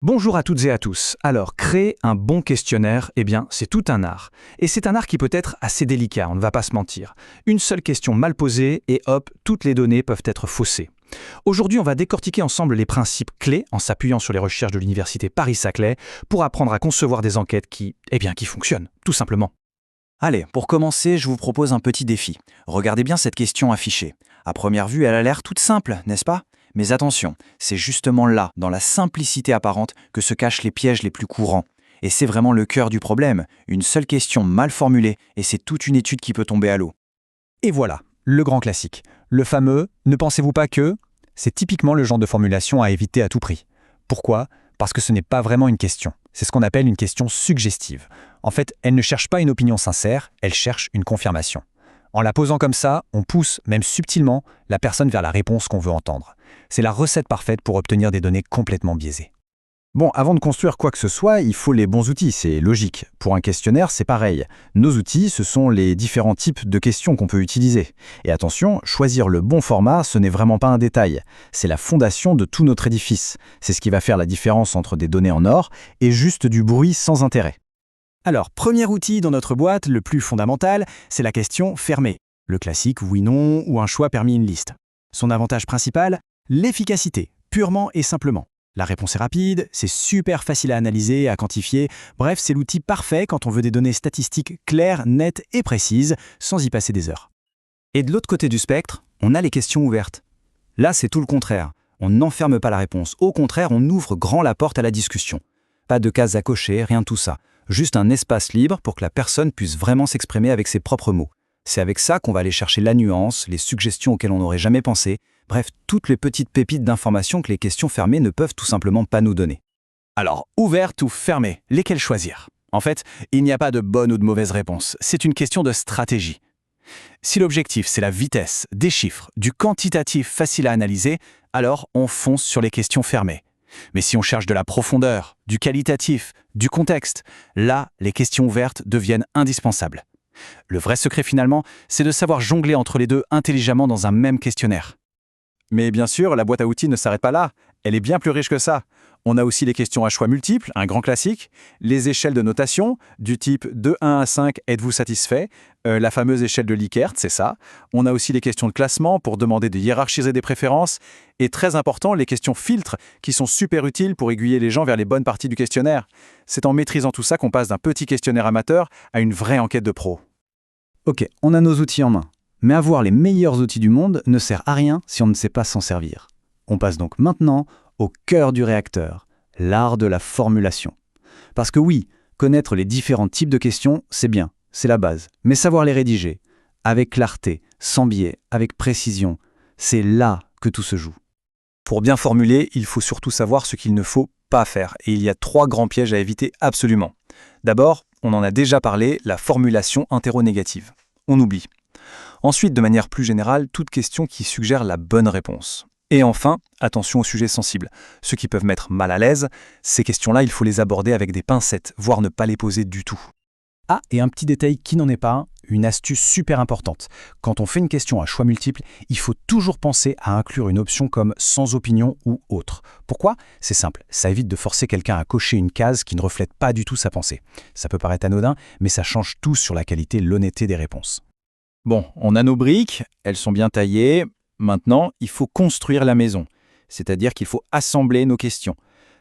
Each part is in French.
Bonjour à toutes et à tous. Alors, créer un bon questionnaire, c'est tout un art. Et c'est un art qui peut être assez délicat, on ne va pas se mentir. Une seule question mal posée et hop, toutes les données peuvent être faussées. Aujourd'hui, on va décortiquer ensemble les principes clés en s'appuyant sur les recherches de l'université Paris-Saclay pour apprendre à concevoir des enquêtes qui fonctionnent, tout simplement. Allez, pour commencer, je vous propose un petit défi. Regardez bien cette question affichée. À première vue, elle a l'air toute simple, n'est-ce pas? Mais attention, c'est justement là, dans la simplicité apparente, que se cachent les pièges les plus courants. Et c'est vraiment le cœur du problème. Une seule question mal formulée, et c'est toute une étude qui peut tomber à l'eau. Et voilà, le grand classique. Le fameux « ne pensez-vous pas que ?» C'est typiquement le genre de formulation à éviter à tout prix. Pourquoi? Parce que ce n'est pas vraiment une question. C'est ce qu'on appelle une question suggestive. En fait, elle ne cherche pas une opinion sincère, elle cherche une confirmation. En la posant comme ça, on pousse, même subtilement, la personne vers la réponse qu'on veut entendre. C'est la recette parfaite pour obtenir des données complètement biaisées. Bon, avant de construire quoi que ce soit, il faut les bons outils, c'est logique. Pour un questionnaire, c'est pareil. Nos outils, ce sont les différents types de questions qu'on peut utiliser. Et attention, choisir le bon format, ce n'est vraiment pas un détail. C'est la fondation de tout notre édifice. C'est ce qui va faire la différence entre des données en or et juste du bruit sans intérêt. Alors, premier outil dans notre boîte, le plus fondamental, c'est la question fermée. Le classique oui-non ou un choix permis une liste. Son avantage principal, l'efficacité, purement et simplement. La réponse est rapide, c'est super facile à analyser, à quantifier. Bref, c'est l'outil parfait quand on veut des données statistiques claires, nettes et précises, sans y passer des heures. Et de l'autre côté du spectre, on a les questions ouvertes. Là, c'est tout le contraire. On n'enferme pas la réponse. Au contraire, on ouvre grand la porte à la discussion. Pas de cases à cocher, rien de tout ça. Juste un espace libre pour que la personne puisse vraiment s'exprimer avec ses propres mots. C'est avec ça qu'on va aller chercher la nuance, les suggestions auxquelles on n'aurait jamais pensé, bref, toutes les petites pépites d'informations que les questions fermées ne peuvent tout simplement pas nous donner. Alors, ouverte ou fermée, lesquelles choisir? En fait, il n'y a pas de bonne ou de mauvaise réponse, c'est une question de stratégie. Si l'objectif c'est la vitesse, des chiffres, du quantitatif facile à analyser, alors on fonce sur les questions fermées. Mais si on cherche de la profondeur, du qualitatif, du contexte, là, les questions ouvertes deviennent indispensables. Le vrai secret finalement, c'est de savoir jongler entre les deux intelligemment dans un même questionnaire. Mais bien sûr, la boîte à outils ne s'arrête pas là, elle est bien plus riche que ça. On a aussi les questions à choix multiples, un grand classique, les échelles de notation, du type de 1 à 5, êtes-vous satisfait? La fameuse échelle de Likert, c'est ça. On a aussi les questions de classement pour demander de hiérarchiser des préférences. Et très important, les questions filtres, qui sont super utiles pour aiguiller les gens vers les bonnes parties du questionnaire. C'est en maîtrisant tout ça qu'on passe d'un petit questionnaire amateur à une vraie enquête de pro. Ok, on a nos outils en main. Mais avoir les meilleurs outils du monde ne sert à rien si on ne sait pas s'en servir. On passe donc maintenant au cœur du réacteur, l'art de la formulation. Parce que oui, connaître les différents types de questions, c'est bien, c'est la base. Mais savoir les rédiger, avec clarté, sans biais, avec précision, c'est là que tout se joue. Pour bien formuler, il faut surtout savoir ce qu'il ne faut pas faire. Et il y a 3 grands pièges à éviter absolument. D'abord, on en a déjà parlé, la formulation interronégative. On oublie. Ensuite, de manière plus générale, toute question qui suggère la bonne réponse. Et enfin, attention aux sujets sensibles. Ceux qui peuvent mettre mal à l'aise, ces questions-là, il faut les aborder avec des pincettes, voire ne pas les poser du tout. Ah, et un petit détail qui n'en est pas un, une astuce super importante. Quand on fait une question à choix multiples, il faut toujours penser à inclure une option comme sans opinion ou autre. Pourquoi? C'est simple, ça évite de forcer quelqu'un à cocher une case qui ne reflète pas du tout sa pensée. Ça peut paraître anodin, mais ça change tout sur la qualité et l'honnêteté des réponses. Bon, on a nos briques, elles sont bien taillées. Maintenant, il faut construire la maison, c'est-à-dire qu'il faut assembler nos questions.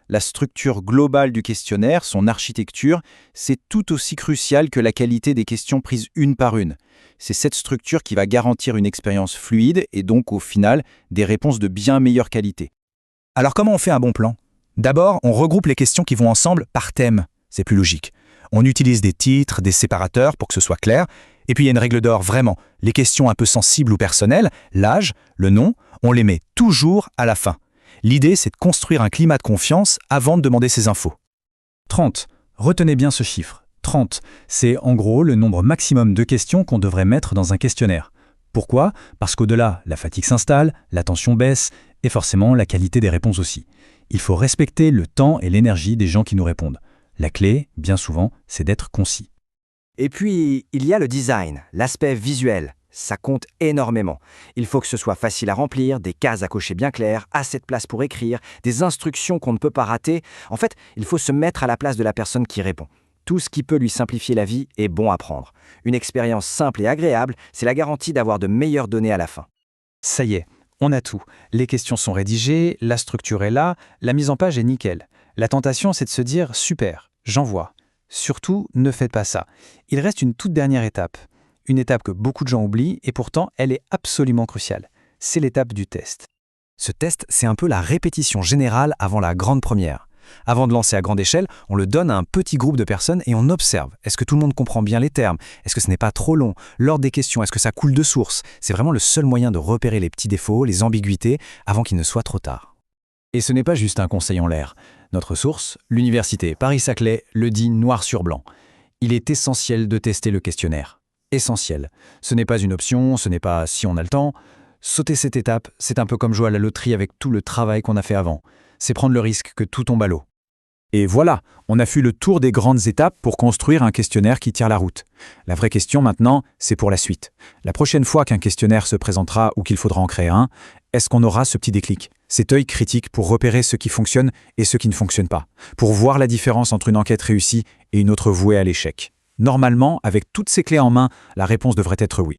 La structure globale du questionnaire, son architecture, c'est tout aussi crucial que la qualité des questions prises une par une. C'est cette structure qui va garantir une expérience fluide et donc, au final, des réponses de bien meilleure qualité. Alors comment on fait un bon plan? D'abord, on regroupe les questions qui vont ensemble par thème. C'est plus logique. On utilise des titres, des séparateurs pour que ce soit clair. Et puis il y a une règle d'or, vraiment. Les questions un peu sensibles ou personnelles, l'âge, le nom, on les met toujours à la fin. L'idée, c'est de construire un climat de confiance avant de demander ces infos. 30. Retenez bien ce chiffre. 30, c'est en gros le nombre maximum de questions qu'on devrait mettre dans un questionnaire. Pourquoi? Parce qu'au-delà, la fatigue s'installe, l'attention baisse et forcément la qualité des réponses aussi. Il faut respecter le temps et l'énergie des gens qui nous répondent. La clé, bien souvent, c'est d'être concis. Et puis, il y a le design, l'aspect visuel. ça compte énormément. Il faut que ce soit facile à remplir, des cases à cocher bien claires, assez de place pour écrire, des instructions qu'on ne peut pas rater. En fait, il faut se mettre à la place de la personne qui répond. Tout ce qui peut lui simplifier la vie est bon à prendre. Une expérience simple et agréable, c'est la garantie d'avoir de meilleures données à la fin. Ça y est, on a tout. Les questions sont rédigées, la structure est là, la mise en page est nickel. La tentation, c'est de se dire « super, j'envoie ». Surtout, ne faites pas ça. Il reste une toute dernière étape. Une étape que beaucoup de gens oublient et pourtant, elle est absolument cruciale. C'est l'étape du test. Ce test, c'est un peu la répétition générale avant la grande première. Avant de lancer à grande échelle, on le donne à un petit groupe de personnes et on observe. Est-ce que tout le monde comprend bien les termes? Est-ce que ce n'est pas trop long? L'ordre des questions, est-ce que ça coule de source? C'est vraiment le seul moyen de repérer les petits défauts, les ambiguïtés, avant qu'il ne soit trop tard. Et ce n'est pas juste un conseil en l'air. Notre source, l'université Paris-Saclay, le dit noir sur blanc. Il est essentiel de tester le questionnaire. Essentiel. Ce n'est pas une option, ce n'est pas si on a le temps. Sauter cette étape, c'est un peu comme jouer à la loterie avec tout le travail qu'on a fait avant. C'est prendre le risque que tout tombe à l'eau. Et voilà, on a fait le tour des grandes étapes pour construire un questionnaire qui tire la route. La vraie question maintenant, c'est pour la suite. La prochaine fois qu'un questionnaire se présentera ou qu'il faudra en créer un, est-ce qu'on aura ce petit déclic, cet œil critique pour repérer ce qui fonctionne et ce qui ne fonctionne pas, pour voir la différence entre une enquête réussie et une autre vouée à l'échec? Normalement, avec toutes ces clés en main, la réponse devrait être oui.